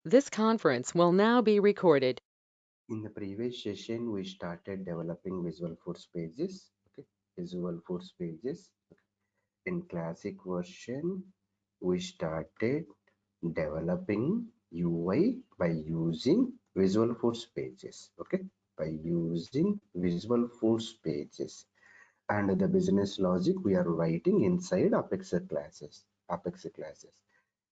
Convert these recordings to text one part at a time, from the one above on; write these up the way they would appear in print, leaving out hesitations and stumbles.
This conference will now be recorded. In the previous session, we started developing Visual Force pages. Okay, Visual Force pages. In classic version, we started developing UI by using Visual Force pages. Okay, by using Visual Force pages, and the business logic we are writing inside Apex classes. Apex classes.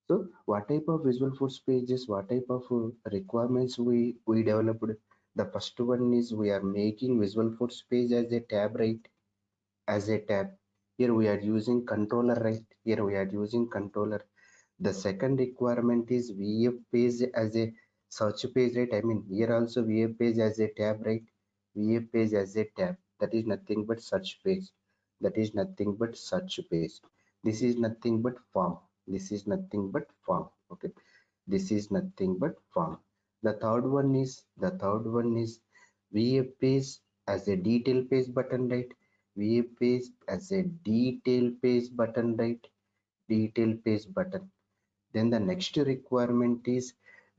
So what type of Visual Force pages, what type of requirements we developed? The first one is we are making Visual Force page as a tab, right? As a tab. Here we are using controller, right? Here we are using controller. The second requirement is VF page as a search page, right? I mean, here also VF page as a tab, right? VF page as a tab. That is nothing but search page. That is nothing but search page. This is nothing but form. This is nothing but form. Okay. This is nothing but form. The third one is VF page as a detail page button, right? VF page as a detail page button, right? Detail page button. Then the next requirement is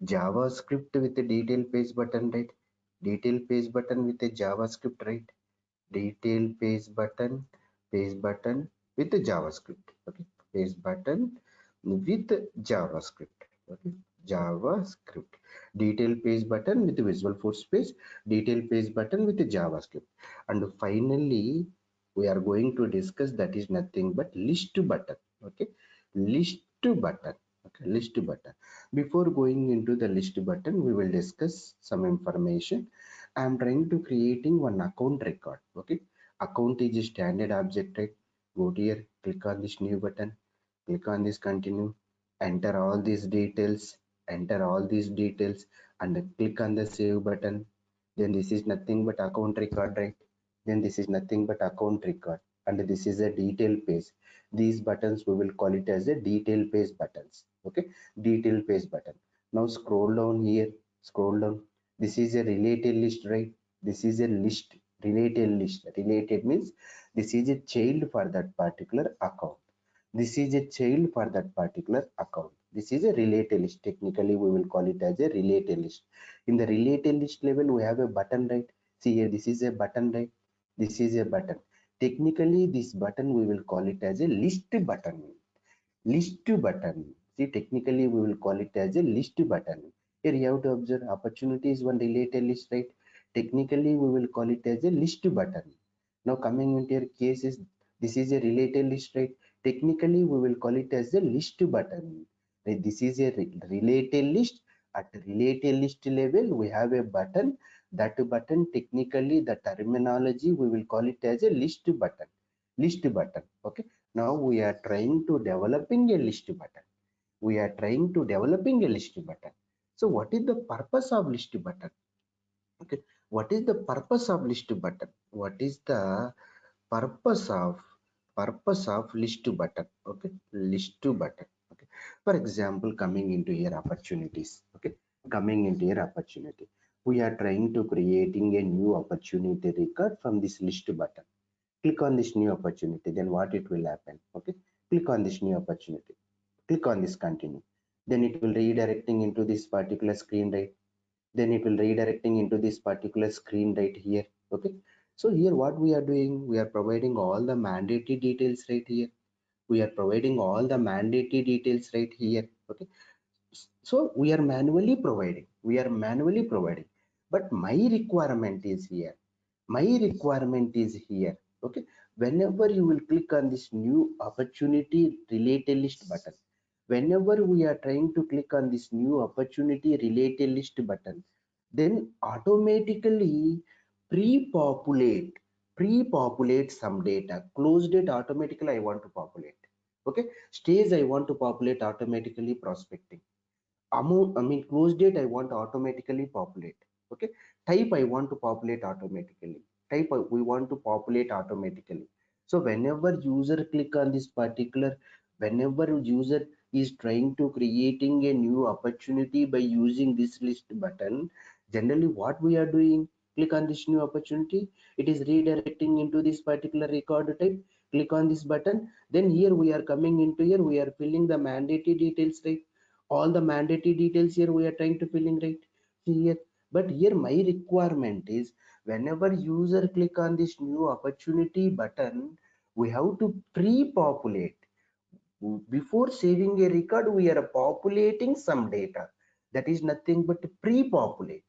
JavaScript with a detail page button, right? Detail page button with a JavaScript, right? Detail page button with a JavaScript. Okay, page button with JavaScript. Okay, JavaScript. Detail page button with Visual Force page. Detail page button with JavaScript. And finally, we are going to discuss that is nothing but list button. Okay, list button. Okay, list button. Before going into the list button, we will discuss some information. I am trying to creating one account record. Okay, account is a standard object, right? Go to here, click on this new button, click on this continue, enter all these details, enter all these details, and click on the save button. Then this is nothing but account record, right? Then this is nothing but account record, and this is a detail page. These buttons we will call it as a detail page buttons. Okay, detail page button. Now scroll down here, scroll down. This is a related list, right? This is a list, related list. Related means this is a child for that particular account. This is a child for that particular account. This is a related list. Technically we will call it as a related list. In the related list level we have a button, right? See here, this is a button, right? This is a button. Technically this button we will call it as a list button. List button. See, technically we will call it as a list button. Here you have to observe opportunity is one related list, right? Technically we will call it as a list button. Now coming into your case is this is a related list, right? Technically we will call it as a list button. Right? This is a related list. At related list level we have a button. That button, technically the terminology we will call it as a list button. List button. Okay. Now we are trying to developing a list button. We are trying to developing a list button. So what is the purpose of list button? Okay, what is the purpose of list button? What is the purpose of list button? Okay, list button. Okay, for example, coming into your opportunities. Okay, coming into your opportunity, we are trying to creating a new opportunity record from this list button. Click on this new opportunity, then what it will happen? Okay, click on this new opportunity, click on this continue, then it will redirecting into this particular screen, right? Then it will redirecting into this particular screen right here. Okay, so here what we are doing, we are providing all the mandatory details right here. We are providing all the mandatory details right here. Okay, so we are manually providing, but my requirement is here. My requirement is here. Okay, whenever you will click on this new opportunity related list button, whenever we are trying to click on this new opportunity related list button, then automatically pre-populate pre-populate some data. Close date automatically I want to populate. Okay, stage I want to populate automatically prospecting. Amount, I mean close date I want to automatically populate. Okay, type I want to populate automatically. Type we want to populate automatically. So whenever user click on this particular, whenever user is trying to creating a new opportunity by using this list button, generally what we are doing, click on this new opportunity, it is redirecting into this particular record type. Click on this button, then here we are coming into here, we are filling the mandatory details, right? all the mandatory details here we are trying to fill in, right? See here, but here my requirement is whenever user click on this new opportunity button, we have to pre-populate. Before saving a record, we are populating some data. That is nothing but pre-populate.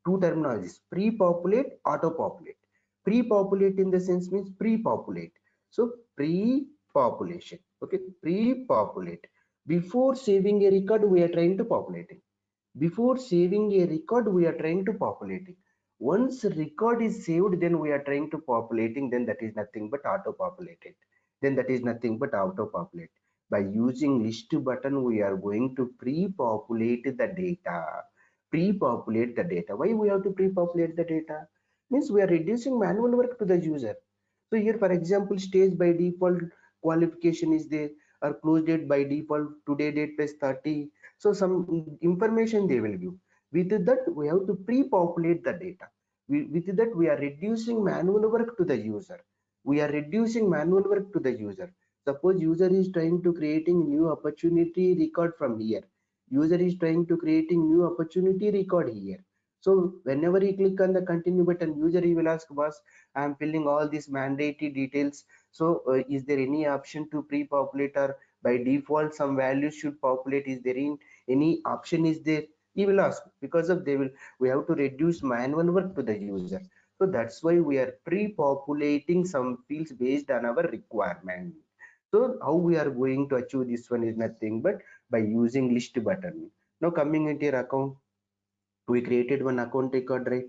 Two terminologies: pre-populate, auto-populate. Pre-populate in the sense means pre-populate. So pre-population, okay, pre-populate. Before saving a record, we are trying to populate it. Before saving a record, we are trying to populating. Once record is saved, then we are trying to populating, then that is nothing but auto populated. Then that is nothing but auto populate. By using list button, we are going to pre-populate the data. Pre-populate the data. Why we have to pre-populate the data? Means we are reducing manual work to the user. So here, for example, stage by default qualification is there, or close date by default today date plus 30. So some information they will give. With that, we have to pre-populate the data. With that, we are reducing manual work to the user. We are reducing manual work to the user. Suppose user is trying to creating new opportunity record from here. User is trying to creating new opportunity record here. So whenever you click on the continue button, user he will ask, boss, I am filling all these mandatory details. So is there any option to pre-populate, or by default some values should populate? Is there any option is there? He will ask, because of they will, we have to reduce manual work to the user. So that's why we are pre-populating some fields based on our requirement. So how we are going to achieve this one is nothing but by using list button. Now coming into your account, we created one account record, right?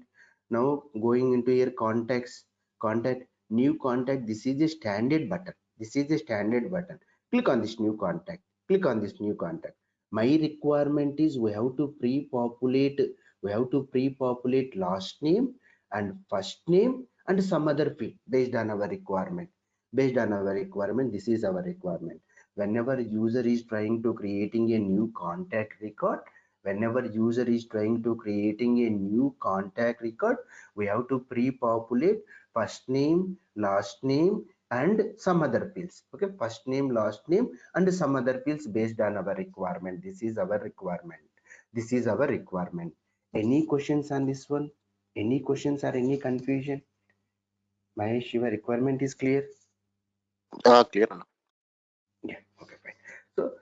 Now going into your contacts, contact, new contact, this is a standard button. This is a standard button. Click on this new contact. Click on this new contact. My requirement is we have to pre-populate, we have to pre-populate last name and first name and some other field based on our requirement. Based on our requirement, this is our requirement. Whenever user is trying to creating a new contact record, whenever user is trying to creating a new contact record, we have to pre-populate first name, last name and some other fields. Okay, first name, last name and some other fields based on our requirement. This is our requirement. This is our requirement. Any questions on this one? Any questions or any confusion? Mahesh, your requirement is clear? Clear. Yeah, okay, fine. So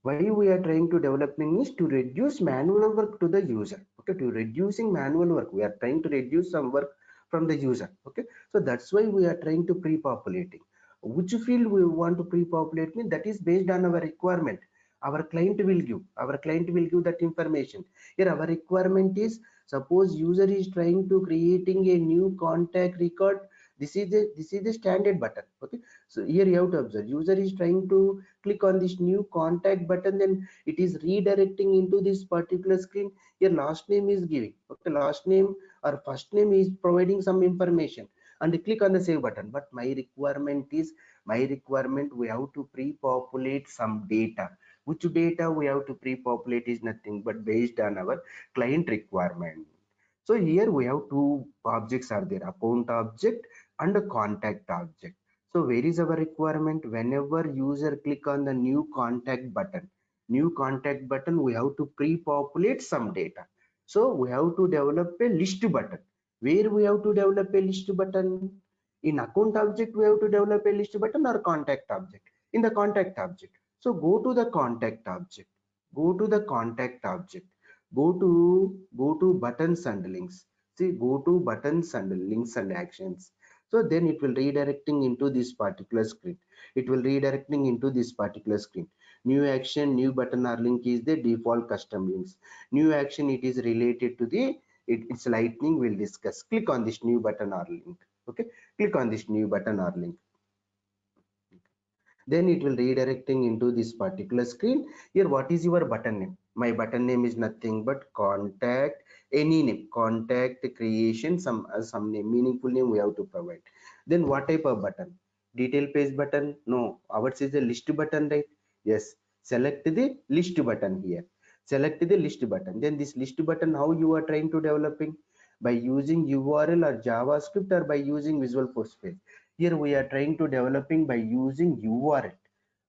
why we are trying to developing is to reduce manual work to the user. Okay, to reducing manual work, we are trying to reduce some work from the user. Okay, so that's why we are trying to pre-populating. Which field we want to pre-populate mean that is based on our requirement. Our client will give that information. Here our requirement is, suppose user is trying to creating a new contact record. This is the standard button. Okay, so here you have to observe, user is trying to click on this new contact button, then it is redirecting into this particular screen. Here last name is giving, okay, last name or first name is providing some information, and click on the save button. But my requirement is, my requirement we have to pre-populate some data. Which data we have to pre-populate is nothing but based on our client requirement. So here we have two objects are there, account object and a contact object. So where is our requirement? Whenever user click on the new contact button, we have to pre-populate some data. So we have to develop a list button. Where we have to develop a list button? In account object we have to develop a list button, or contact object? In the contact object. So go to the contact object. Go to the contact object. Go to buttons and links. See, go to buttons and links and actions. So then it will redirecting into this particular screen. It will redirecting into this particular screen. New action, new button or link is the default custom links. New action, it is related to the, it's lightning, we'll discuss. Click on this new button or link. Okay, click on this new button or link. Then it will redirecting into this particular screen. Here what is your button name? My button name is nothing but contact, any name, contact creation, some name, meaningful name we have to provide. Then what type of button? Detail page button? No, ours is a list button, right? Yes, select the list button here. Select the list button. Then this list button, how you are trying to developing? By using URL or JavaScript, or by using Visual Force Page? Here we are trying to developing by using URL.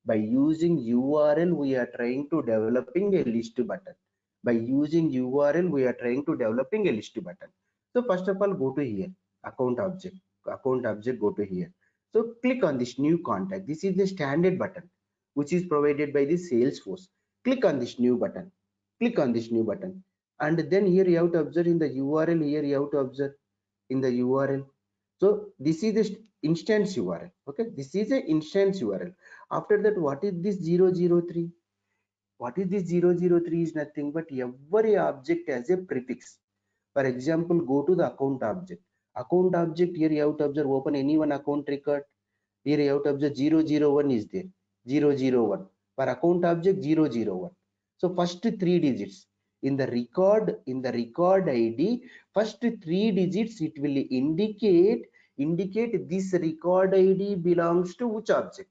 By using URL, we are trying to developing a list button. By using URL, we are trying to developing a list button. So first of all, go to here, account object, go to here. So click on this new contact. This is the standard button, which is provided by the Salesforce. Click on this new button. Click on this new button. And then here you have to observe in the URL, here you have to observe in the URL. So this is the instance URL. Okay, this is a instance URL. After that, what is this 003? What is this 003 is nothing but every object has a prefix. For example, go to the account object. Account object, here you have to observe, open any one account record. Here you have to observe 001 is there. 001. For account object 001. So first three digits in the record ID, first three digits it will indicate this record ID belongs to which object.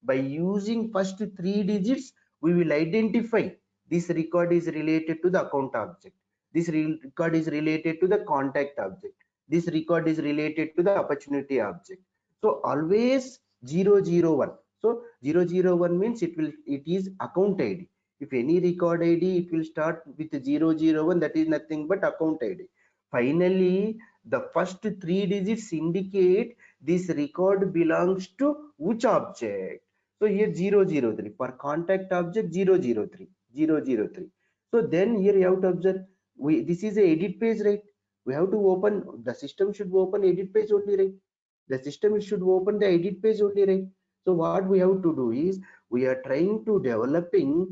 By using first three digits, we will identify this record is related to the account object. This record is related to the contact object. This record is related to the opportunity object. So always 001. So 001 means it is account ID. If any record ID, it will start with 001. That is nothing but account ID. Finally, the first three digits indicate this record belongs to which object. So here 003 for contact object 003. So then here you have to observe, this is a edit page, right? We have to open, the system should open edit page only, right? The system should open the edit page only, right? So what we have to do is we are trying to developing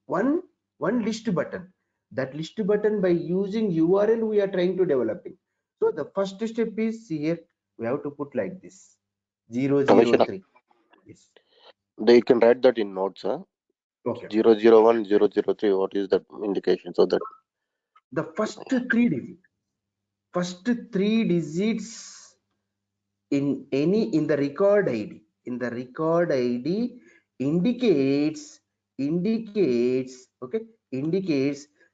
one list button. That list button, by using URL, we are trying to developing. So the first step is here, we have to put like this 003. Yes. They can write that in notes, huh? Okay. 001, 003. What is that indication? So that The first three digits in the record ID, indicates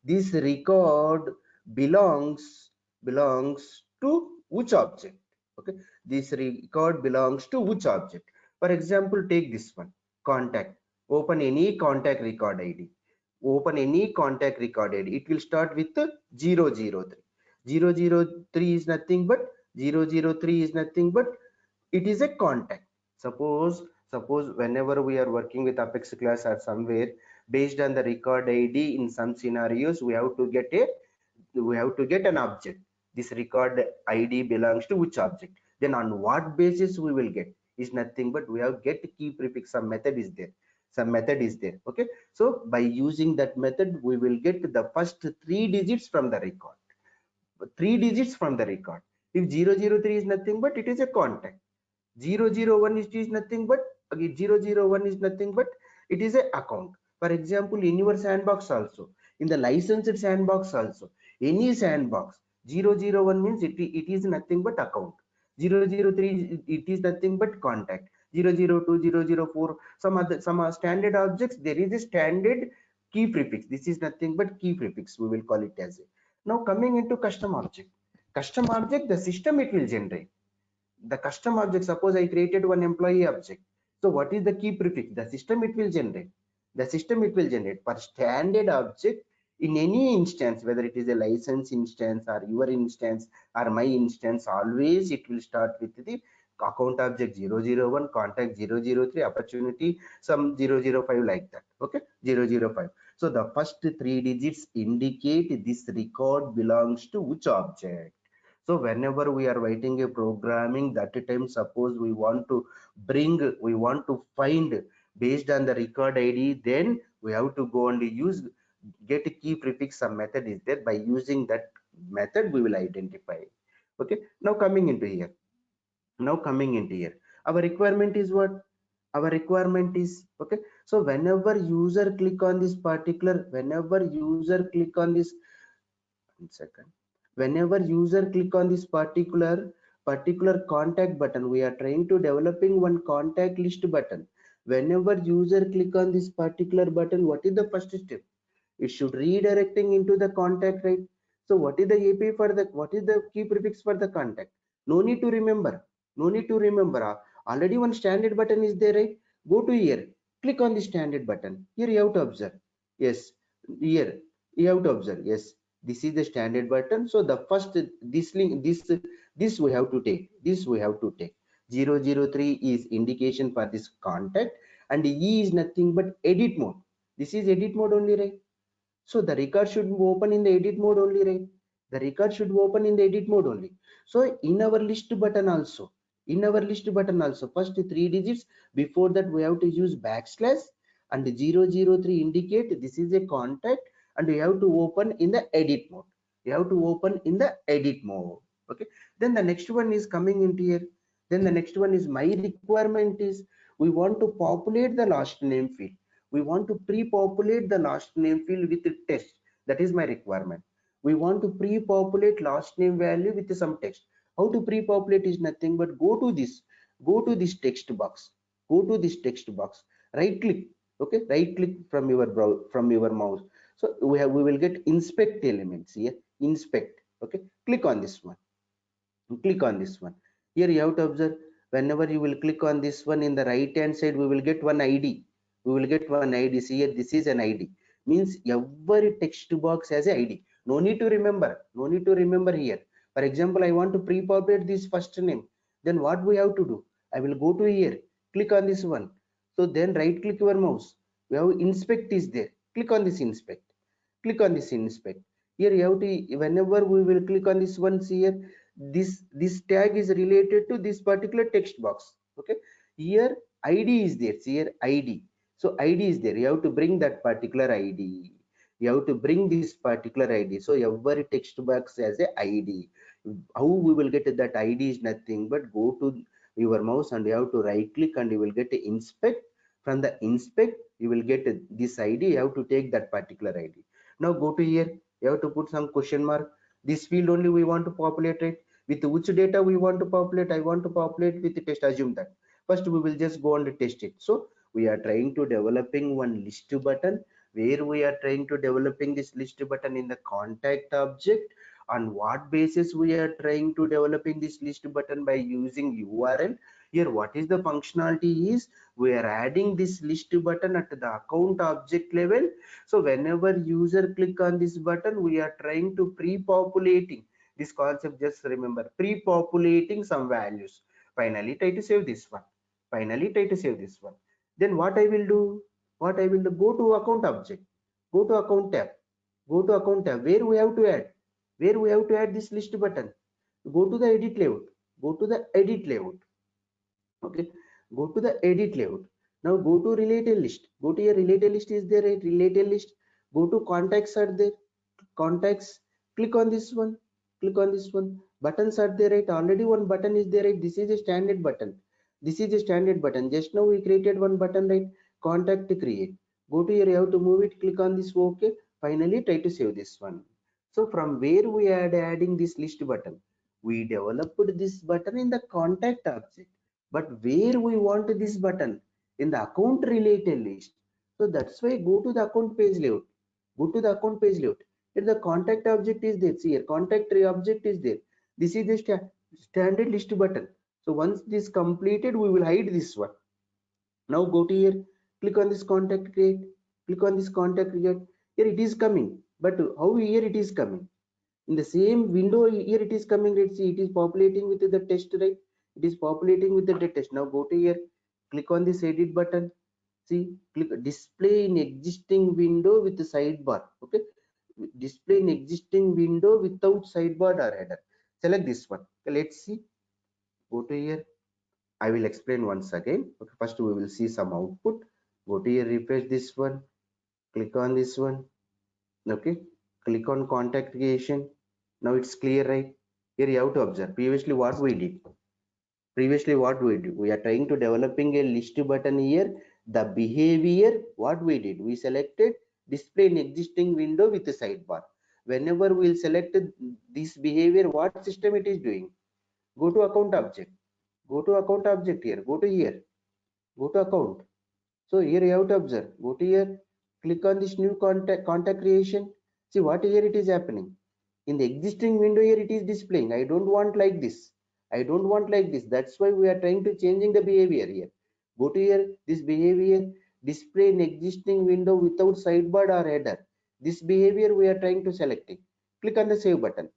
this record belongs to which object. Okay, this record belongs to which object. For example, take this one, contact. Open any contact record ID. It will start with 003. 003 is nothing but it is a contact. Suppose whenever we are working with Apex class or somewhere, based on the record ID, in some scenarios we have to get an object. This record ID belongs to which object. Then on what basis we will get is nothing but we have get key prefix. Some method is there. Okay, so by using that method, we will get the first three digits from the record. If 003 is nothing but it is a contact. 001 is nothing but, again 001 is nothing but it is a account. For example, in your sandbox also, in the licensed sandbox also, any sandbox, 001 means it is nothing but account. 003 it is nothing but contact. 002, 004, some standard objects, there is a standard key prefix. This is nothing but key prefix, we will call it as a. Now coming into custom object, the system it will generate the custom object. Suppose I created one employee object. So what is the key prefix? The system it will generate. For standard object, in any instance, whether it is a license instance or your instance or my instance, always it will start with the account object 001, contact 003, opportunity some 005, like that. Okay, 005. So the first three digits indicate this record belongs to which object. So whenever we are writing a programming, that time suppose we want to find based on the record ID, then we have to go and use get key prefix. Some method is there. By using that method, we will identify. Okay, now coming into here, our requirement is what? Okay, so whenever user click on this particular, whenever user click on this particular contact button, we are trying to developing one contact list button. Whenever user click on this particular button, what is the first step? It should redirecting into the contact, right? So what is the key prefix for the contact? No need to remember. Already one standard button is there, right? Go to here, click on the standard button. Here you have to observe. Yes, here you have to observe. Yes, this is the standard button. So the first this link, this we have to take. This we have to take. 003 is indication for this contact, and E is nothing but edit mode. This is edit mode only, right? So the record should open in the edit mode only, right? The record should open in the edit mode only. So in our list button also, first three digits, before that we have to use backslash, and 003 indicate this is a contact, and we have to open in the edit mode. You have to open in the edit mode. Okay. Then the next one is coming into here. Then the next one is my requirement is we want to populate the last name field. We want to pre-populate the last name field with the text. That is my requirement. We want to pre-populate last name value with some text. How to pre-populate is nothing but go to this text box, right click. Okay, right click from your browser, from your mouse. So we will get inspect elements here, inspect. Okay, click on this one, here you have to observe, whenever you will click on this one, in the right hand side we will get one id. See here, this is an id, means every text box has a id. No need to remember here. For example, I want to pre-populate this first name. Then what we have to do, I will go to here, click on this one. So then right click your mouse, we have inspect is there, click on this inspect. Here you have to, whenever we will click on this one, see here, this tag is related to this particular text box. Okay, here id is there. See here, id. So id is there, you have to bring that particular id. This particular id. So every text box has a id. How we will get that id is nothing but go to your mouse and you have to right click and you will get inspect. From the inspect you will get this id. You have to take that particular id. Now go to here, you have to put some question mark. This field only we want to populate it. With which data we want to populate? I want to populate with the test. Assume that first we will just go and test it. So we are trying to developing one list button, where we are trying to developing this list button in the contact object. On what basis we are trying to developing this list button? By using url. Here what is the functionality is, we are adding this list button at the account object level. So whenever user click on this button, we are trying to pre-populating this concept. Just remember, pre-populating some values. Finally try to save this one. Then what I will do, go to account object, go to account tab, where we have to add this list button. Go to the edit layout, okay, go to the edit layout. Now go to related list, go to your related list. Is there a related list? Go to contacts. Are there contacts? Click on this one, buttons are there, right? Already one button is there, right? This is a standard button. Just now we created one button, right? Contact to create. Go to here, you have to move it, click on this OK. Finally try to save this one. So from where we are adding this list button, we developed this button in the contact object. But where we want this button? In the account related list. So that's why go to the account page layout. Here the contact object is there. See here, contact object is there. This is the standard list button. So once this completed, we will hide this one. Now go to here, click on this contact create. Here it is coming. But how here it is coming? In the same window here it is coming. Let's see, it is populating with the text, right? It is populating with the text. Now go to here, click on this edit button. See, click display in existing window with the sidebar. Okay, display in existing window without sidebar or header. Select this one. Okay, let's see. Go to here, I will explain once again. Okay, first we will see some output. Go to here, refresh this one, click on this one. Okay, click on contact creation. Now it's clear, right? Here you have to observe previously what we did. We are trying to developing a list button here. The behavior, what we did, we selected display in existing window with the sidebar. Whenever we'll select this behavior, what system it is doing? Go to account object. Here, go to here, go to account. So here you have to observe, go to here, click on this new contact creation. See what here it is happening. In the existing window here it is displaying. I don't want like this. I don't want like this. That's why we are trying to changing the behavior here. Go to here, this behavior, display an existing window without sidebar or header. This behavior we are trying to selecting. Click on the save button.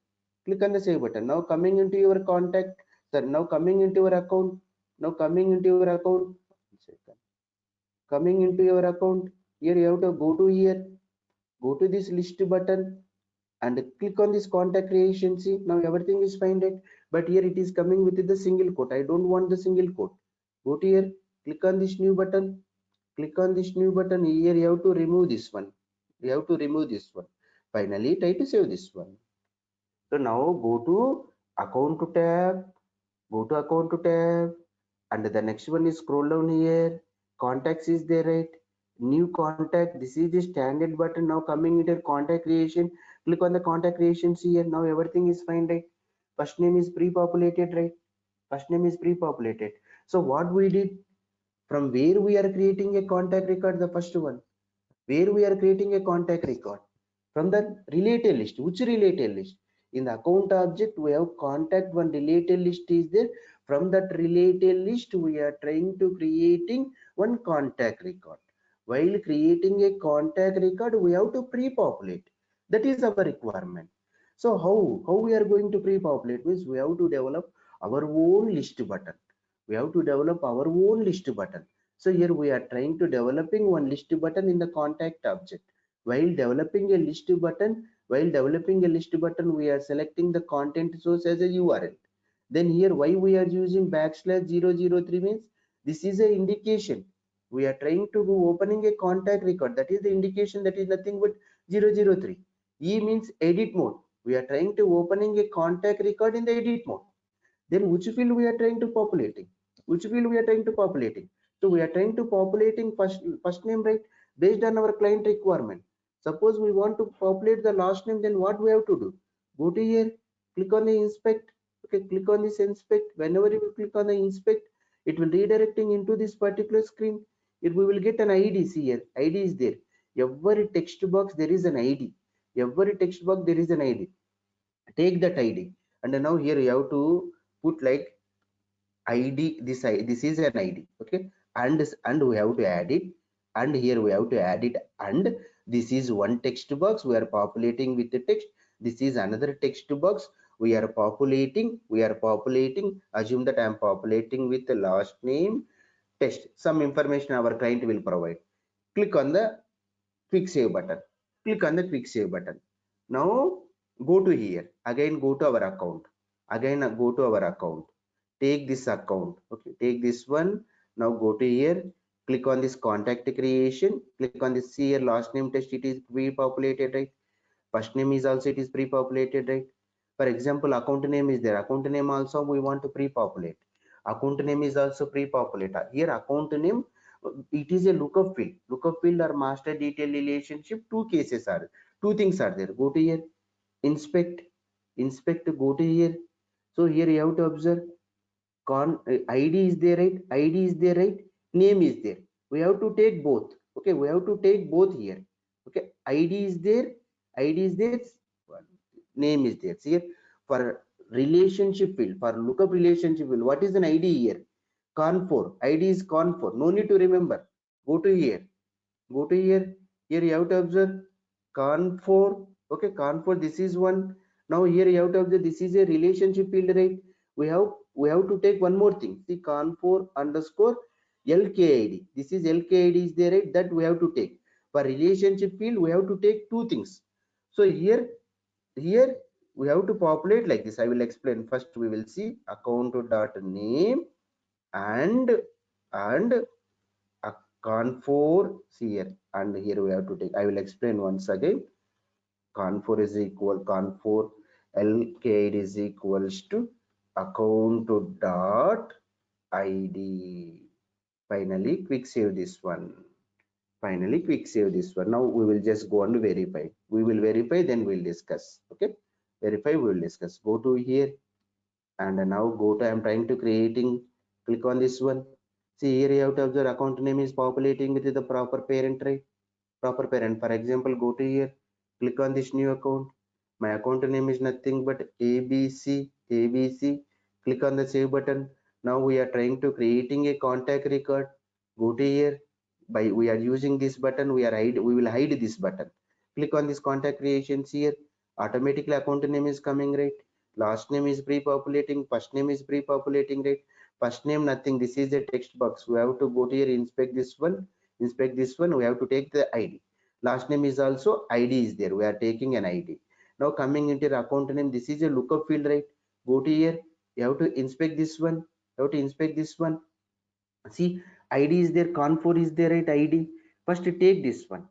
Click on the save button. Now coming into your contact, sir, now coming into your account. Now coming into your account. Coming into your account. Here you have to go to here. Go to this list button and click on this contact creation. See, now everything is fine, right? But here it is coming with the single quote. I don't want the single quote. Go to here, click on this new button. Click on this new button. Here you have to remove this one. You have to remove this one. Finally, try to save this one. So now go to account tab. Go to account tab, and the next one is scroll down here. Contacts is there, right? New contact. This is the standard button. Now coming into contact creation. Click on the contact creations here. Now everything is fine, right? First name is pre-populated, right? First name is pre-populated. So what we did, from where we are creating a contact record, the first one, where we are creating a contact record from the related list. Which related list? In the account object we have contact, one related list is there. From that related list we are trying to creating one contact record. While creating a contact record we have to pre-populate. That is our requirement. So how we are going to pre-populate means we have to develop our own list button. We have to develop our own list button. So here we are trying to developing one list button in the contact object. While developing a list button, we are selecting the content source as a URL. Then here why we are using \003 means this is a indication. We are trying to do opening a contact record. That is the indication, that is nothing but 003. E means edit mode. We are trying to opening a contact record in the edit mode. Then which field we are trying to populating? Which field we are trying to populating? So we are trying to populating first name, right? Based on our client requirement. Suppose we want to populate the last name, then what we have to do? Go to here, click on the inspect. Okay, click on this inspect. Whenever you click on the inspect, it will redirecting into this particular screen. We will get an ID. See here, ID is there. Every text box there is an ID. Every text box there is an ID. Take that ID, and now here you have to put like ID. This is an ID. Okay, and we have to add it, and here we have to add it, and this is one text box we are populating with the text. This is another text box we are populating. Assume that I am populating with the last name test. Some information our client will provide. Click on the quick save button. Now go to here, again go to our account, take this account. Okay, take this one. Now go to here, click on this contact creation, click on this here last name test. It is pre-populated, right? First name is also, it is pre-populated, right? For example, account name is there. Account name also we want to pre-populate. Account name is also pre-populated. Here account name, it is a lookup field. Lookup field or master detail relationship. Two things are there. Go to here, inspect. Go to here. So here you have to observe ID is there, right? Name is there. We have to take both. Okay, we have to take both here. Okay, ID is there. Name is there. See here, for relationship field, for lookup relationship field, what is an ID here? Con4. ID is Con4. No need to remember. Go to here. Here you have to observe Con4. Okay, Con4. This is one. Now here you have to observe this is a relationship field, right? We have to take one more thing. See, Con4 underscore LKID. This is LKID is there, right? That we have to take. For relationship field, we have to take two things. So here we have to populate like this. I will explain. First we will see account dot name and Con4 here, and here we have to take. I will explain once again. Con4 is equal Con4 LKID is equals to account dot ID. Finally quick save this one. Now we will just go and verify. We will verify, then we'll discuss. Okay, verify, we will discuss. Go to here, and now go to, I'm trying to creating, click on this one. See here you have to observe account name is populating with the proper parent, right? Proper parent. For example, go to here, click on this new account. My account name is nothing but ABC. Click on the save button. Now we are trying to creating a contact record. Go to here. By we are using this button, we will hide this button. Click on this contact creations here. Automatically account name is coming, right? Last name is pre-populating, first name is pre-populating, right? First name nothing, this is a text box. We have to go to here, inspect this one, we have to take the ID. Last name is also ID is there, we are taking an ID. Now coming into your account name, this is a lookup field, right? Go to here, you have to inspect this one, see ID is there, con4 is there, right? ID first take this one,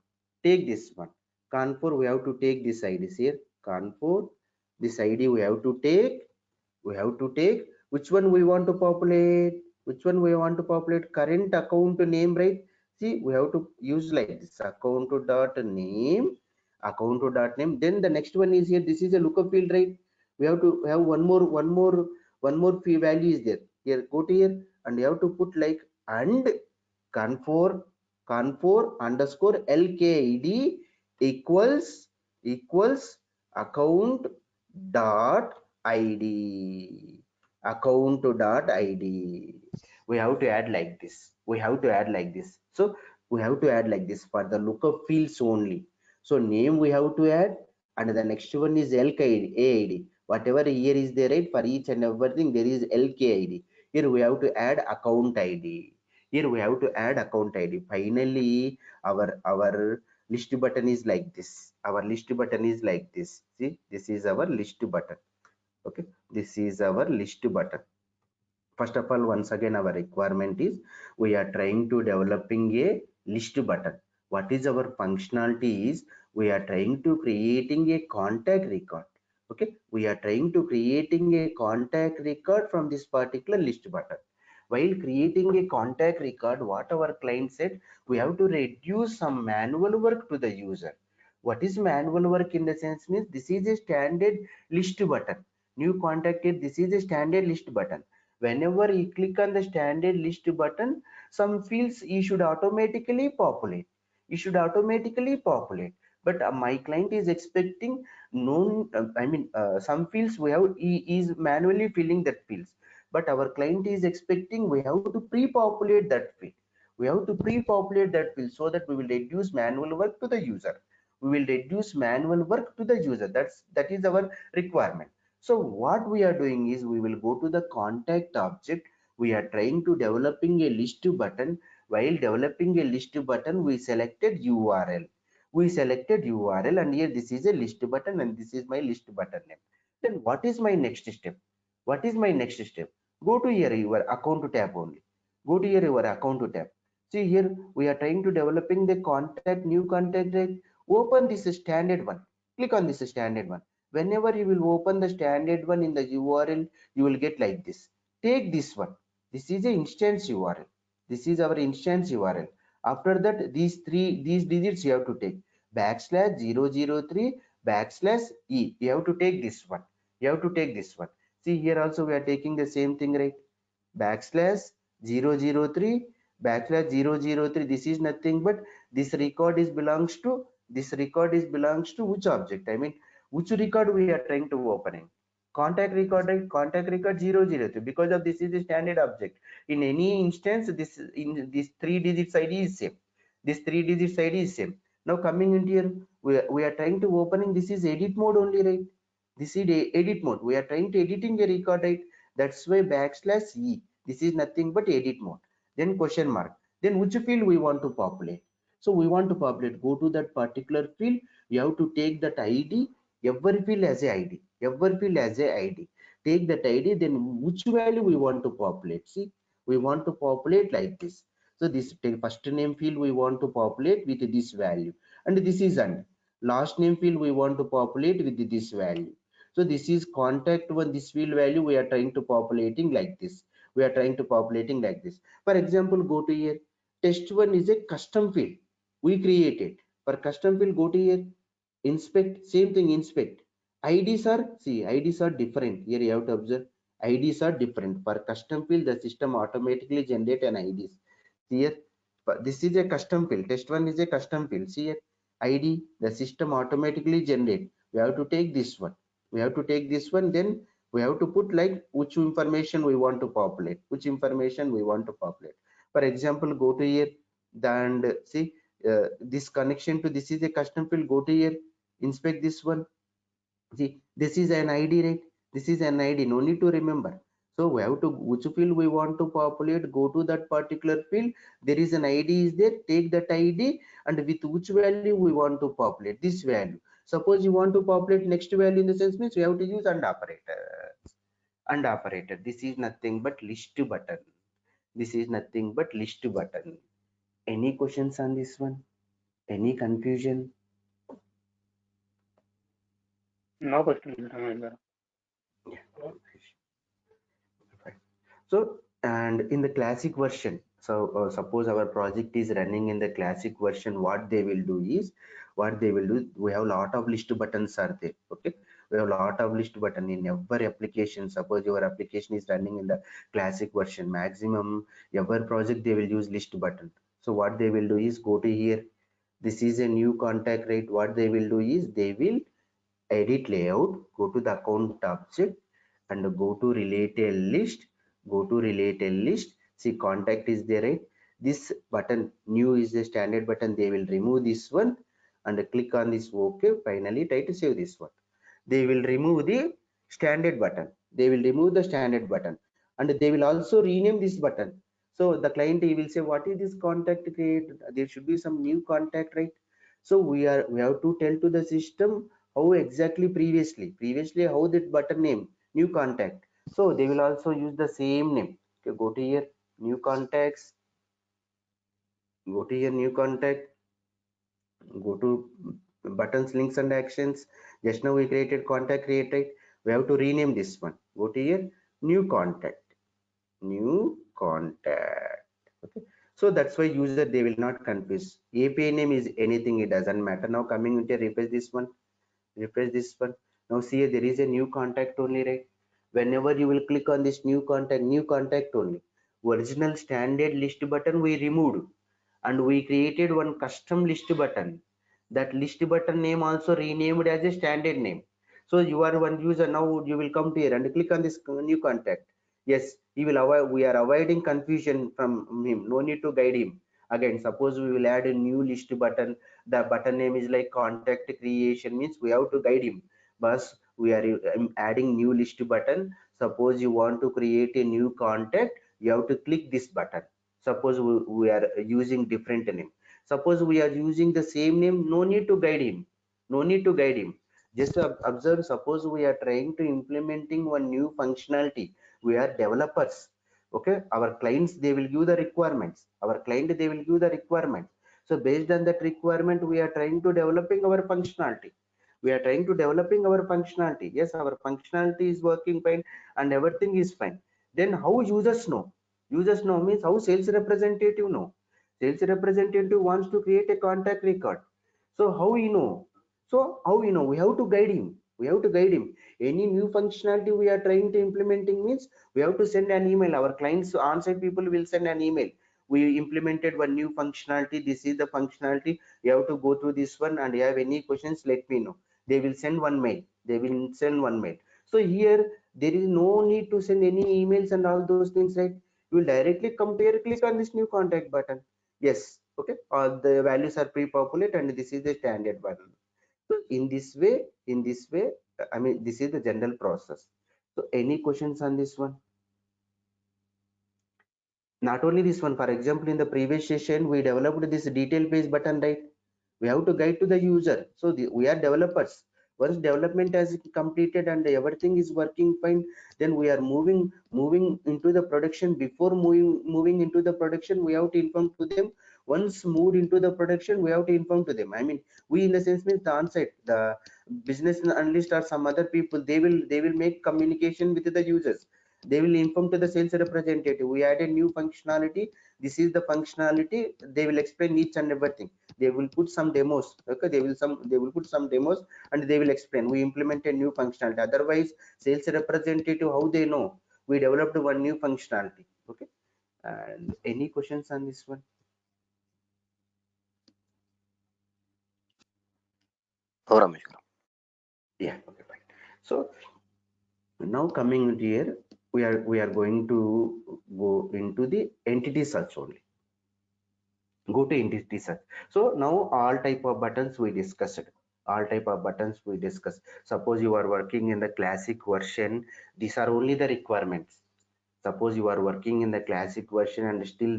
con4, we have to take this ID here, con4, this ID we have to take which one we want to populate, current account name, right? See, we have to use like this, account.name, then the next one is here, this is a lookup field, right? We have to have one more fee value is there here. Go to here and you have to put like and con4 underscore lkid equals account dot id, we have to add like this, so we have to add like this for the lookup fields only. So name we have to add, and the next one is lkid, whatever here is there, right? For each and everything there is lkid. Here we have to add account id, finally our list button is like this, see, this is our list button. Okay, this is our list button. First of all, once again, our requirement is we are trying to developing a list button. What is our functionality is we are trying to creating a contact record. Okay, we are trying to creating a contact record from this particular list button. While creating a contact record, what our client said, we have to reduce some manual work to the user. What is manual work in the sense means this is a standard list button. New contacted, this is a standard list button. Whenever you click on the standard list button, some fields you should automatically populate, but my client is expecting known, some fields we have, he is manually filling that fields, but our client is expecting we have to pre-populate that field, so that we will reduce manual work to the user, that is our requirement. So what we are doing is we will go to the contact object. We are trying to developing a list button. While developing a list button, we selected URL. And here this is a list button and this is my list button name. Then what is my next step? Go to here your account tab only. See here we are trying to developing the contact, new contact, right? Open this standard one. Click on this standard one. Whenever you will open the standard one in the URL, you will get like this. Take this one. This is an instance URL. This is our instance URL. After that, these digits you have to take. /003 /e. You have to take this one. See here also we are taking the same thing, right? /003 /003. This is nothing but this record is belongs to which object? I mean, which record we are trying to opening? Contact record, right? Contact record 003, because of this is the standard object. In any instance, this 3 digits ID is same. Now coming into here, we are trying to opening, this is edit mode only, right? This is edit mode. We are trying to editing a record, right? That's why /e. This is nothing but edit mode. Then question mark. Then which field we want to populate? So we want to populate. Go to that particular field. You have to take that ID. Every field has a ID. Take that ID. Then which value we want to populate? See, we want to populate like this. So this first name field we want to populate with this value, and this is and last name field we want to populate with this value. So this is contact one, this field value we are trying to populating like this. For example, go to here. Test one is a custom field we created. For custom field, go to here. Inspect, same thing, inspect. IDs are different. Here you have to observe. IDs are different. For custom field, the system automatically generate an IDs. Here, this is a custom field. Test one is a custom field. See here, ID, the system automatically generate. We have to take this one. Then We have to put like which information we want to populate, which information we want to populate. For example, go to here and see this connection to this is a custom field. Go to here, inspect this one. See, this is an ID, right? This is an ID, no need to remember. So we have to, which field we want to populate, go to that particular field. There is an ID is there, take that ID and with which value we want to populate this value. Suppose you want to populate next value in the sense means we have to use AND operator. AND operator. This is nothing but list button. This is nothing but list button. Any questions on this one? Any confusion? No question, Ramendra. Yeah. So, and in the classic version, so suppose our project is running in the classic version, what they will do is, we have a lot of list buttons are there. Okay, we have a lot of list button in every application. Suppose your application is running in the classic version, maximum every project they will use list button. So what they will do is go to here. This is a new contact, right? What they will do is they will edit layout, go to the account object and go to related list, go to related list. See, contact is there, right? This button new is the standard button. They will remove this one and click on this. Okay, finally try to save this one. They will remove the standard button. They will remove the standard button and they will also rename this button. So the client, he will say, what is this contact create? There should be some new contact, right? So we have to tell to the system how exactly previously how that button name, new contact. So they will also use the same name. Okay, go to here, new contacts, go to here, new contact, go to buttons, links and actions. Just now we created contact created. We have to rename this one. Go to here, new contact, new contact. Okay, so that's why user they will not confuse. API name is anything, it doesn't matter. Now coming into refresh this one, refresh this one. Now see, there is a new contact only, right? Whenever you will click on this new contact only, original standard list button we removed and we created one custom list button. That list button name also renamed as a standard name. So you are one user. Now you will come to here and click on this new contact. Yes, he will avoid, we are avoiding confusion from him, no need to guide him. Again, suppose we will add a new list button. The button name is like contact creation, means we have to guide him. But we are adding new list button. Suppose you want to create a new contact, you have to click this button. Suppose we are using different name. Suppose we are using the same name, no need to guide him, no need to guide him. Just observe. Suppose we are trying to implementing one new functionality. We are developers. Okay, our clients, they will give the requirements. Our client, they will give the requirements. So based on that requirement, we are trying to developing our functionality. We are trying to developing our functionality. Yes, our functionality is working fine and everything is fine. Then how users know? Users know means how sales representative know. Sales representative wants to create a contact record. So how we know? So how we know? We have to guide him. We have to guide him. Any new functionality we are trying to implementing means we have to send an email. Our clients on-site people will send an email. We implemented one new functionality. This is the functionality. You have to go through this one and you have any questions, let me know. They will send one mail. They will send one mail. So here there is no need to send any emails and all those things, right? You will directly compare, click on this new contact button. Yes, okay, all the values are pre-populated and this is the standard one. So in this way, I mean, this is the general process. So any questions on this one? Not only this one, for example, in the previous session we developed this detail page button, right? We have to guide to the user. So we are developers. Once development has completed and everything is working fine, then we are moving into the production. Before moving into the production, we have to inform to them. Once moved into the production, we have to inform to them. I mean, we in the sense means the on-site, the business analyst or some other people, they will make communication with the users. They will inform to the sales representative, we added new functionality, this is the functionality. They will explain each and everything. They will put some demos. Okay, they will put some demos and they will explain we implement a new functionality. Otherwise, sales representative, how they know we developed one new functionality? Okay, and any questions on this one? Oh, Ramesh. Yeah, okay, fine. So Now coming here, we are going to go into the entity search only. Go to entity search. So now all type of buttons we discussed, all type of buttons we discussed. Suppose you are working in the classic version, these are only the requirements. Suppose you are working in the classic version and still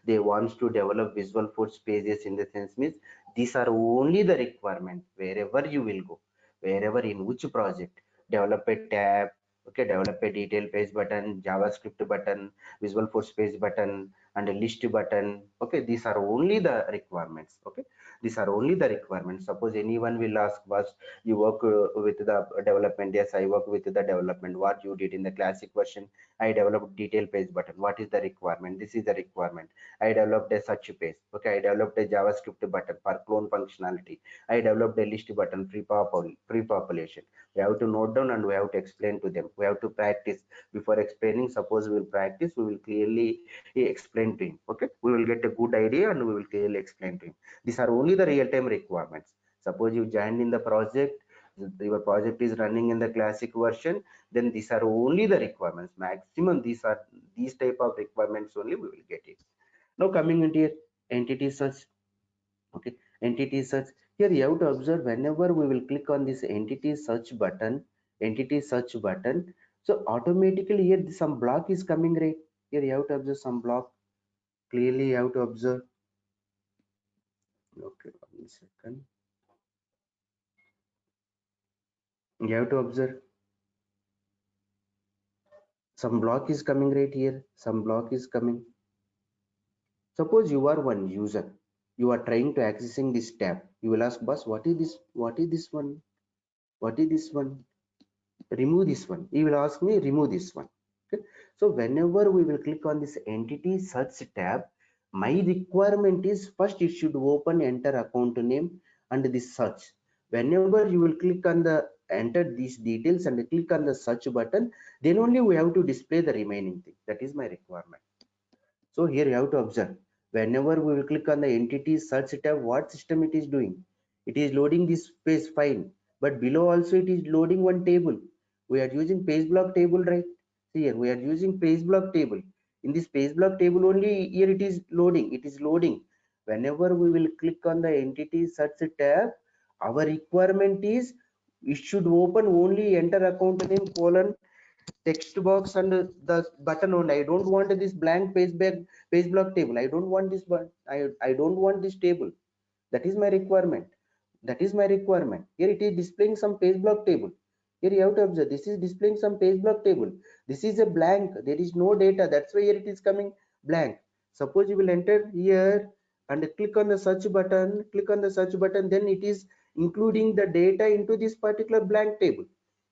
they wants to develop Visual Force pages, in the sense means these are only the requirement. Wherever you will go, wherever in which project, develop a tab, okay, develop a detail page button, JavaScript button, Visual Force page button, and a list button. Okay, these are only the requirements. Okay, these are only the requirements. Suppose anyone will ask, was you work with the development? Yes, I work with the development. What you did in the classic version? I developed detail page button. What is the requirement? This is the requirement. I developed a search page. Okay, I developed a JavaScript button for clone functionality. I developed a list button, pre-population. We have to note down and we have to explain to them. We have to practice. Before explaining, suppose we will practice, we will clearly explain to him. Okay, we will get a good idea and we will clearly explain to him. These are only the real-time requirements. Suppose you joined in the project, your project is running in the classic version, then these are only the requirements. Maximum these type of requirements only we will get it. Now coming into here, entity search. Okay, entity search. Here you have to observe, whenever we will click on this entity search button, so automatically here some block is coming, right? Here you have to observe some block. Clearly you have to observe. Okay, 1 second. You have to observe some block is coming right here. Some block is coming. Suppose you are one user, you are trying to accessing this tab. You will ask, boss, what is this? What is this one? What is this one? Remove this one. He will ask me, remove this one. Okay. So whenever we will click on this entity search tab, my requirement is first it should open enter account name and this search. Whenever you will click on the enter these details and click on the search button, then only we have to display the remaining thing. That is my requirement. So here you have to observe, whenever we will click on the entity search tab, what system it is doing? It is loading this page file, but below also it is loading one table. We are using page block table, right? Here we are using page block table. In this page block table only, here it is loading. It is loading. Whenever we will click on the entity search tab, our requirement is it should open only enter account name colon text box and the button only. I don't want this blank page block table. I don't want this one. I don't want this table. That is my requirement. That is my requirement. Here it is displaying some page block table. Here you have to observe, this is displaying some page block table. This is a blank. There is no data. That's why here it is coming blank. Suppose you will enter here and click on the search button. Click on the search button. Then it is including the data into this particular blank table,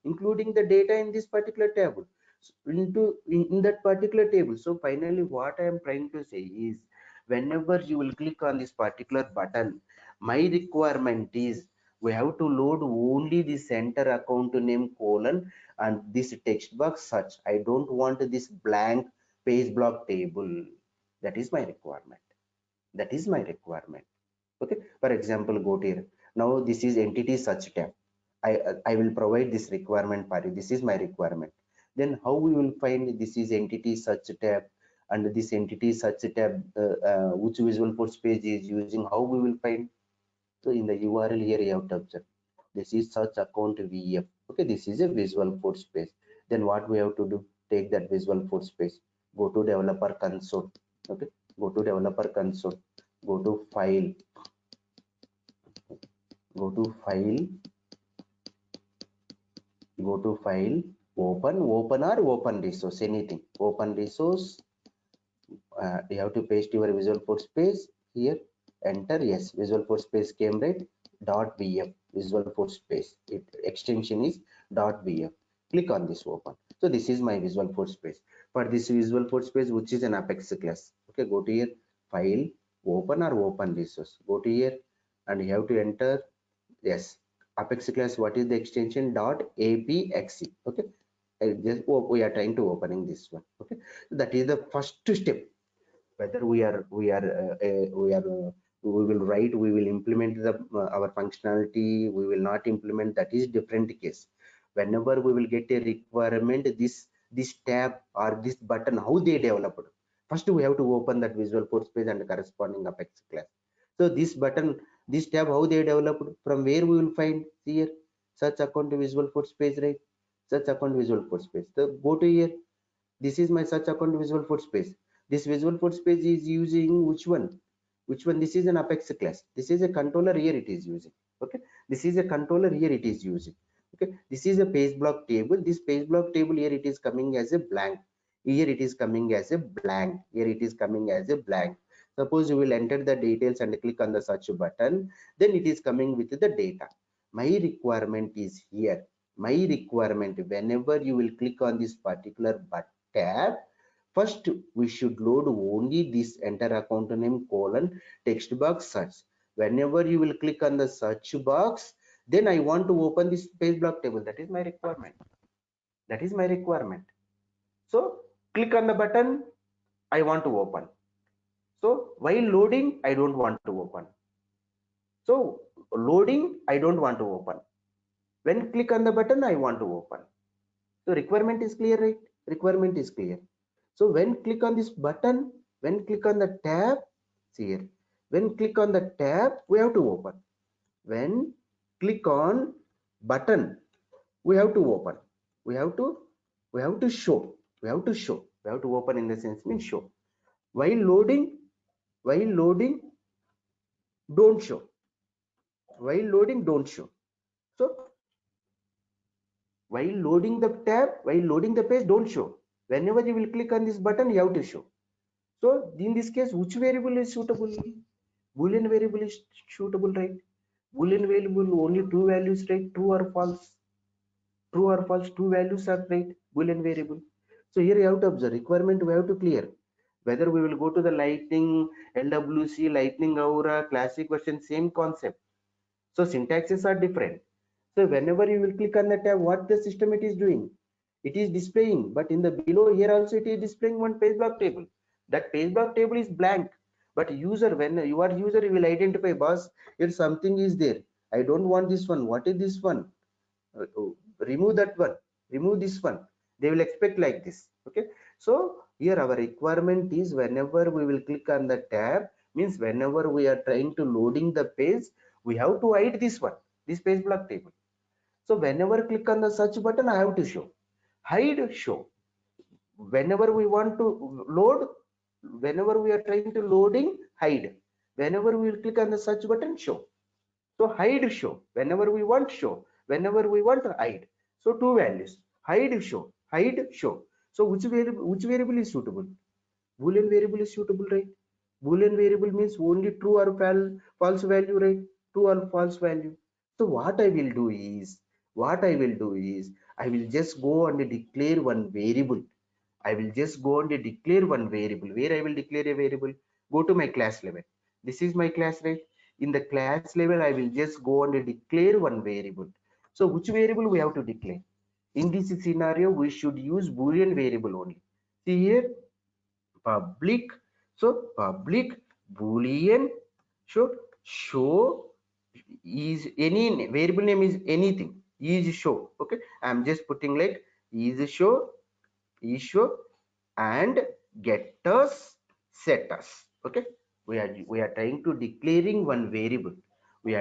including the data in this particular table, in that particular table. So finally what I am trying to say is, whenever you will click on this particular button, my requirement is we have to load only the center account name colon and this text box search. I don't want this blank page block table. That is my requirement. That is my requirement. Okay, for example, go to here. Now this is entity search tab. I will provide this requirement for you. This is my requirement. Then how we will find this is entity search tab, and this entity search tab which Visual Force page is using, how we will find? So in the URL here you have to observe, this is search account VF. Okay, this is a Visual Force page. Then what we have to do? Take that Visual Force page, go to developer console. Okay, go to developer console, go to file, go to file, open or open resource, anything, open resource. You have to paste your Visual Force page here, enter. Yes, Visual Force page came, right? .vf, Visual Force page, extension is .vf. Click on this, open. So this is my Visual Force page. For this Visual Force page, which is an Apex class, okay, go to here, file, open or open resource, go to here and you have to enter. Yes, Apex class, what is the extension? .apxe. Okay, we are trying to opening this one. Okay, that is the first step. Whether we will write, we will implement the our functionality, we will not implement, that is different case. whenever we will get a requirement, this tab or this button, how they developed. First we have to open that Visual Force page and corresponding Apex class. So this button, this tab, how they developed, from where we will find here, search account Visual Force page, right? Search account Visual Force page. So go to here. This is my search account Visual Force page. This Visual Force page is using which one? Which one? This is an Apex class. This is a controller, here it is using. Okay. This is a controller, here it is using. Okay. This is a page block table. This page block table, here it is coming as a blank. Here it is coming as a blank. Here it is coming as a blank. Suppose you will enter the details and click on the search button, then it is coming with the data. My requirement is here. My requirement, whenever you will click on this particular tab, first we should load only this enter account name colon text box search. Whenever you will click on the search box, then I want to open this page block table. That is my requirement. That is my requirement. So click on the button, I want to open. So while loading, I don't want to open. So loading, I don't want to open. When click on the button, I want to open. So requirement is clear, right? Requirement is clear. So when click on this button, when click on the tab, see here, when click on the tab, we have to open. When click on button, we have to open. We have to show. We have to open, in the sense means show. While loading, don't show. While loading, don't show. So while loading the tab, while loading the page, don't show. Whenever you will click on this button, you have to show. So in this case, which variable is suitable? Boolean variable is suitable, right? Boolean variable only two values, right? True or false? True or false, two values are right. Boolean variable. So here you have to observe requirement, we have to clear. Whether we will go to the Lightning, LWC, Lightning Aura, Classic version, same concept. So syntaxes are different. So whenever you will click on the tab, what the system it is doing? It is displaying, but in the below here also it is displaying one page block table. That page block table is blank. But user, when you are user, you will identify, boss, if something is there. I don't want this one. What is this one? Remove that one. Remove this one. They will expect like this. Okay. So here our requirement is whenever we will click on the tab, means whenever we are trying to loading the page, we have to hide this one, this page block table. So whenever click on the search button, I have to show. Hide, show. Whenever we want to load, whenever we are trying to loading, hide. Whenever we will click on the search button, show. So hide, show. Whenever we want, show. Whenever we want, hide. So two values. Hide, show. Hide, show. So which variable is suitable? Boolean variable is suitable, right? Boolean variable means only true or false value, right? True or false value. So what I will do is, I will just go and declare one variable. I will just go and declare one variable. Where I will declare a variable? Go to my class level. This is my class, right? In the class level, I will just go and declare one variable. So which variable we have to declare? In this scenario, we should use Boolean variable only. See here, public. So public Boolean show is any variable name is anything, is show. Okay, I'm just putting like is show and getters setters. Okay, we are trying to declaring one variable. My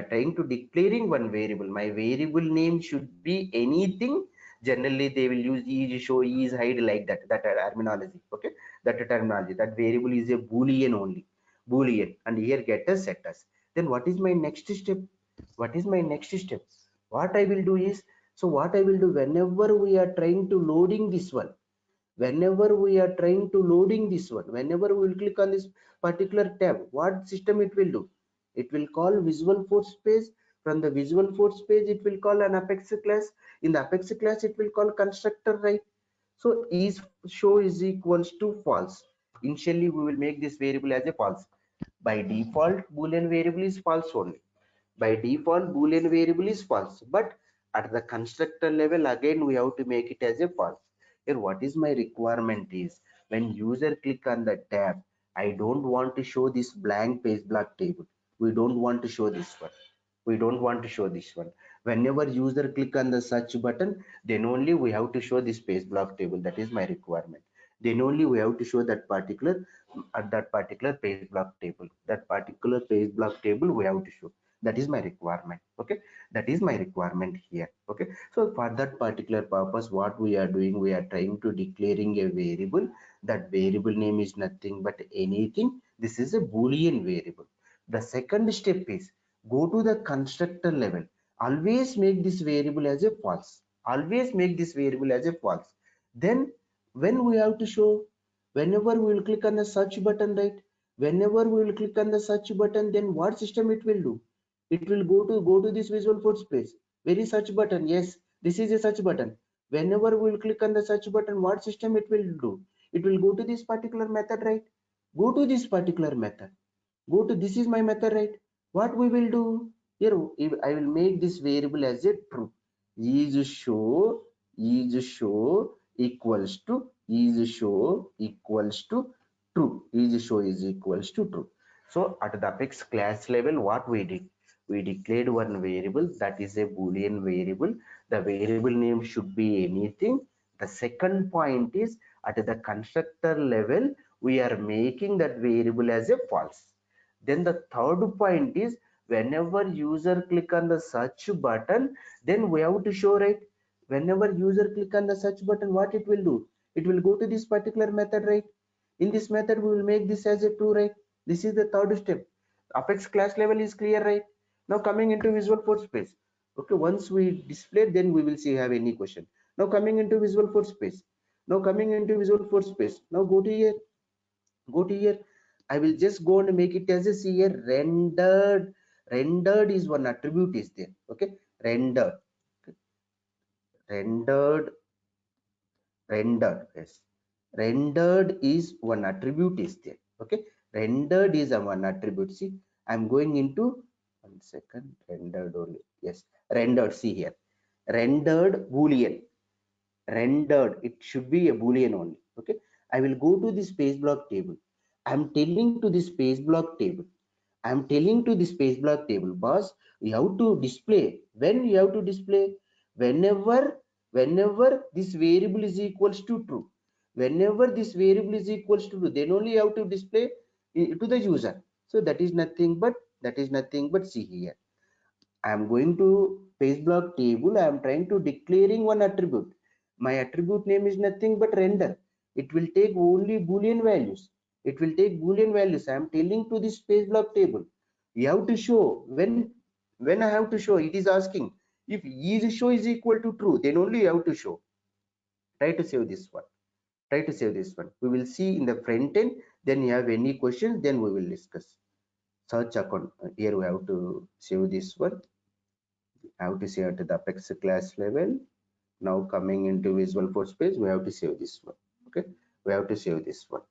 variable name should be anything. Generally they will use is show, is hide, like that terminology. Okay, that terminology, that variable is a Boolean only, Boolean. And here getters setters. Then what is my next step? What I will do is, so what I will do, whenever we are trying to loading this one, whenever we will click on this particular tab, what system it will do? It will call Visual Force page. From the Visual Force page, it will call an Apex class. In the Apex class, it will call constructor, right? So is show is equals to false. Initially we will make this variable as a false. By default, Boolean variable is false only. By default, Boolean variable is false, but at the constructor level, again we have to make it as a false. Here what is my requirement is, when user click on the tab, I don't want to show this blank page block table. We don't want to show this one. Whenever user click on the search button, then only we have to show this page block table. That is my requirement. Then only we have to show that particular page block table. That particular page block table we have to show. That is my requirement. Okay, that is my requirement here. Okay, so for that particular purpose, what we are doing, we are trying to declaring a variable. That variable name is nothing but anything. This is a Boolean variable. The second step is go to the constructor level. Always make this variable as a false. Always make this variable as a false. Then when we have to show, whenever we will click on the search button, right? Whenever we will click on the search button, then what system it will do? It will go to this Visual Force space. Where is search button? Yes, this is a search button. Whenever we will click on the search button, what system it will do? It will go to this particular method, right? Go to this particular method. Go to this is my method, right? What we will do here, if I will make this variable as a true. Is show equals to true. Is show is equals to true. So at the Apex class level, what we did, we declared one variable that is a Boolean variable. The variable name should be anything. The second point is at the constructor level, we are making that variable as a false. Then the third point is whenever user click on the search button, then we have to show, right? Whenever user click on the search button, what it will do? It will go to this particular method, right? In this method, we will make this as a true, right? This is the third step. Apex class level is clear, right? Now coming into Visual Force space. Okay, once we display, then we will see have any question. Now coming into Visual Force space. Now coming into Visual Force space. Now go to here. Go to here. I will just go and make it as a see here rendered. Rendered is one attribute is there. Okay, rendered. Rendered. Yes, rendered is one attribute is there. Okay, rendered is a one attribute. See, I'm going into 1 second. Rendered only. Yes, rendered. See here, rendered Boolean. Rendered. It should be a Boolean only. Okay, I will go to this page block table. I'm telling to this page block table. I'm telling to this page block table, boss, you have to display. When you have to display? Whenever this variable is equals to true. Whenever this variable is equals to true, then only you have to display to the user. So that is nothing but see here. I am going to page block table. I am trying to declaring one attribute. My attribute name is nothing but render. It will take only Boolean values. It will take Boolean values. I am telling to this page block table. You have to show when I have to show. It is asking if is show is equal to true. Then only you have to show. Try to save this one. Try to save this one. We will see in the front end. Then you have any questions. Then we will discuss. Search account. Here we have to save this one. How to save at the Apex class level. Now coming into Visual Force space, we have to save this one. Okay, we have to save this one.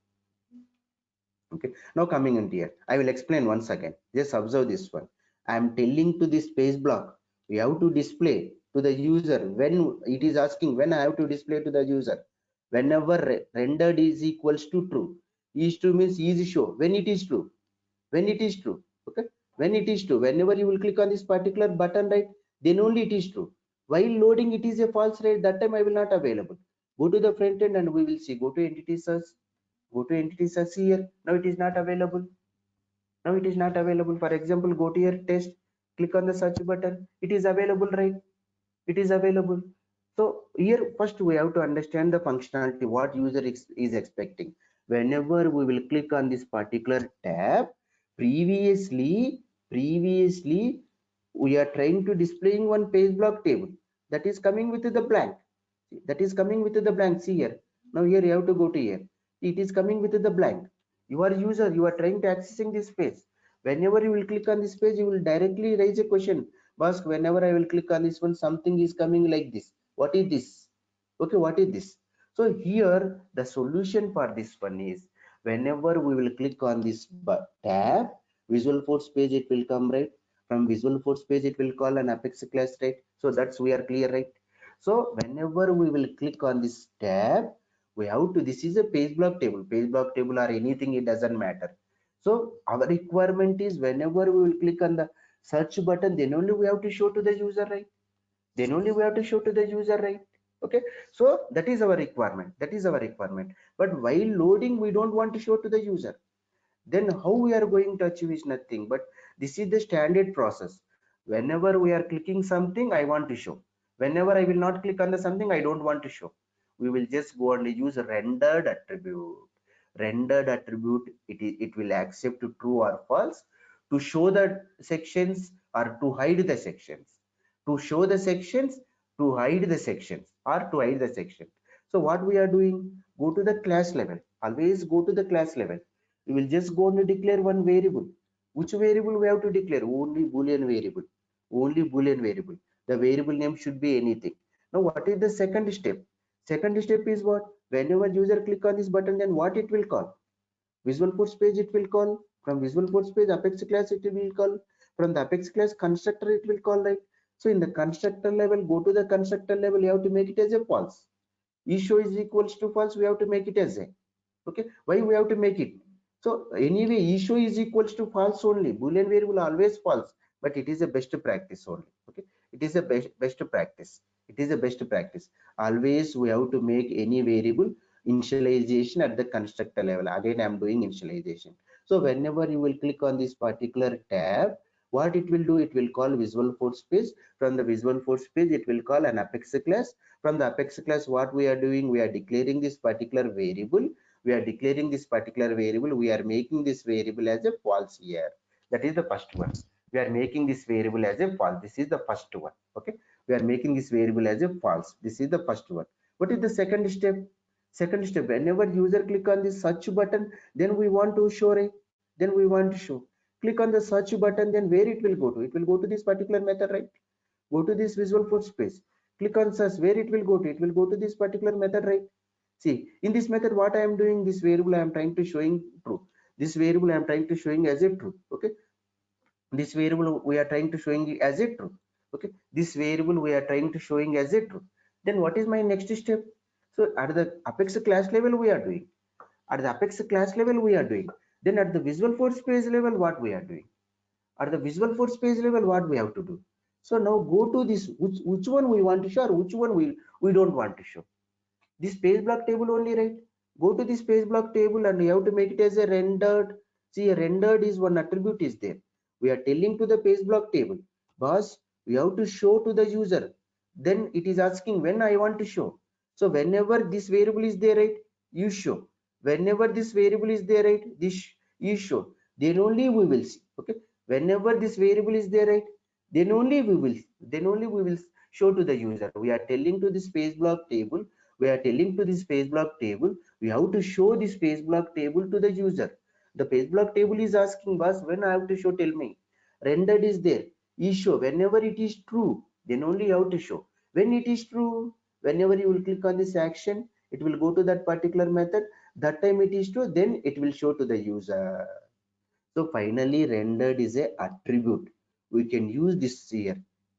Okay, now coming into here, I will explain once again. Just observe this one. I am telling to this page block, we have to display to the user when it is asking when I have to display to the user. Whenever rendered is equals to true, is true means is show when it is true. When it is true, okay, when it is true, whenever you will click on this particular button, right, then only it is true. While loading it is a false, right, that time I will not available. Go to the front end and we will see. Go to entity search. Go to entity search here. Now it is not available. Now it is not available. For example, go to your test, click on the search button. It is available, right? It is available. So here first we have to understand the functionality, what user is expecting. Whenever we will click on this particular tab, previously we are trying to displaying one page block table that is coming with the blank. That is coming with the blank. See here. Now here you have to go to here. It is coming with the blank. You are user, you are trying to accessing this page. Whenever you will click on this page, you will directly raise a question. Ask whenever I will click on this one, something is coming like this. What is this? Okay, what is this? So here the solution for this one is whenever we will click on this tab, Visual Force page, it will come, right? From Visual Force page, it will call an Apex class, right? So that's we are clear, right? So whenever we will click on this tab, we have to, this is a page block table or anything, it doesn't matter. So our requirement is whenever we will click on the search button, then only we have to show to the user, right? then only we have to show to the user, right? Okay, so that is our requirement, but while loading we don't want to show to the user. Then how we are going to achieve is nothing but this is the standard process. Whenever we are clicking something, I want to show. Whenever I will not click on the something, I don't want to show. We will just go and use a rendered attribute. Rendered attribute, it will accept true or false to show the sections or to hide the sections. To show the sections, to hide the sections, or to hide the section. So what we are doing? Go to the class level. Always go to the class level. We will just go and declare one variable. Which variable we have to declare? Only boolean variable. Only boolean variable. The variable name should be anything. Now what is the second step? Second step is what? Whenever user click on this button, then what it will call? Visual Force page it will call. From Visual Force page Apex class it will call. From the Apex class constructor it will call, right? So in the constructor level, go to the constructor level, you have to make it as a false. Issue is equals to false, we have to make it as a. Okay, why we have to make it? So anyway, issue is equals to false only. Boolean variable always false, but it is a best practice only. Okay, it is a best practice. It is a best practice. Always we have to make any variable initialization at the constructor level. Again, I am doing initialization. So whenever you will click on this particular tab, what it will do? It will call Visual Force page. From the Visual Force page, it will call an Apex class. From the Apex class, what we are doing? We are declaring this particular variable. We are declaring this particular variable. We are making this variable as a false here. That is the first one. We are making this variable as a false. This is the first one. Okay, we are making this variable as a false. This is the first one. What is the second step? Second step, whenever user click on the search button, then we want to show a, then we want to show. Click on the search button, then where it will go to? It will go to this particular method, right? Go to this Visual Force page. Click on search, where it will go to? It will go to this particular method, right? See, in this method, what I am doing, this variable I am trying to showing true. This variable I am trying to showing as a true. Okay, this variable we are trying to showing as a true. Okay, this variable we are trying to showing as a true. Then what is my next step? So at the Apex class level we are doing. At the Apex class level we are doing. Then at the Visual Force page level, what we are doing? At the Visual Force page level, what we have to do? So now go to this, which one we want to show or which one we don't want to show. This page block table only, right? Go to this page block table and you have to make it as a rendered. See, a rendered is one attribute is there. We are telling to the page block table, boss, we have to show to the user. Then it is asking when I want to show. So whenever this variable is there, right, you show. Whenever this variable is there, right, this you show. Then only we will see. Okay. Whenever this variable is there, right, then only we will show to the user. We are telling to this page block table, we are telling to this page block table, we have to show this page block table to the user. The page block table is asking us when I have to show, tell me. Rendered is there, is show. Whenever it is true, then only you have to show. When it is true, whenever you will click on this action, it will go to that particular method. That time it is true, then it will show to the user. So finally, rendered is a attribute. We can use this here,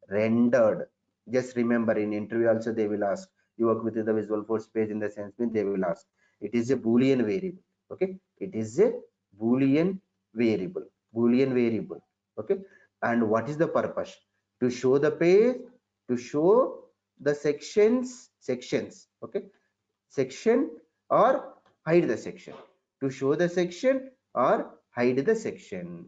rendered. Just remember, in interview also they will ask. You work with the Visual Force page in the sense mean they will ask. It is a Boolean variable. Okay, it is a Boolean variable. Boolean variable. Okay, and what is the purpose? To show the page, to show the sections. Okay, section or hide the section. To show the section or hide the section.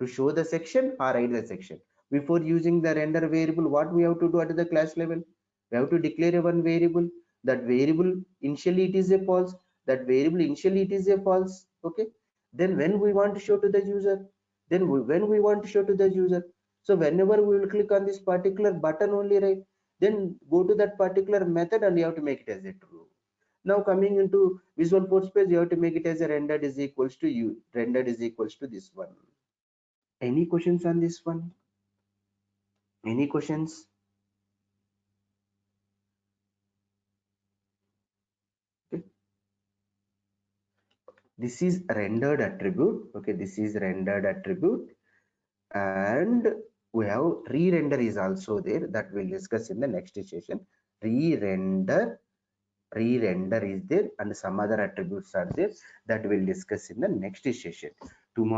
To show the section or hide the section. Before using the render variable, what we have to do at the class level? We have to declare one variable. That variable initially it is a false. That variable initially it is a false. Okay. Then when we want to show to the user, when we want to show to the user. So whenever we will click on this particular button only, right? Then go to that particular method and you have to make it as a true. Now coming into Visual Force page, you have to make it as a rendered is equals to you. Rendered is equals to this one. Any questions on this one? Any questions? Okay. This is rendered attribute. Okay, this is rendered attribute, and we have re-render is also there that we'll discuss in the next session. Re-render is there, and some other attributes are there that we'll discuss in the next session. Tomorrow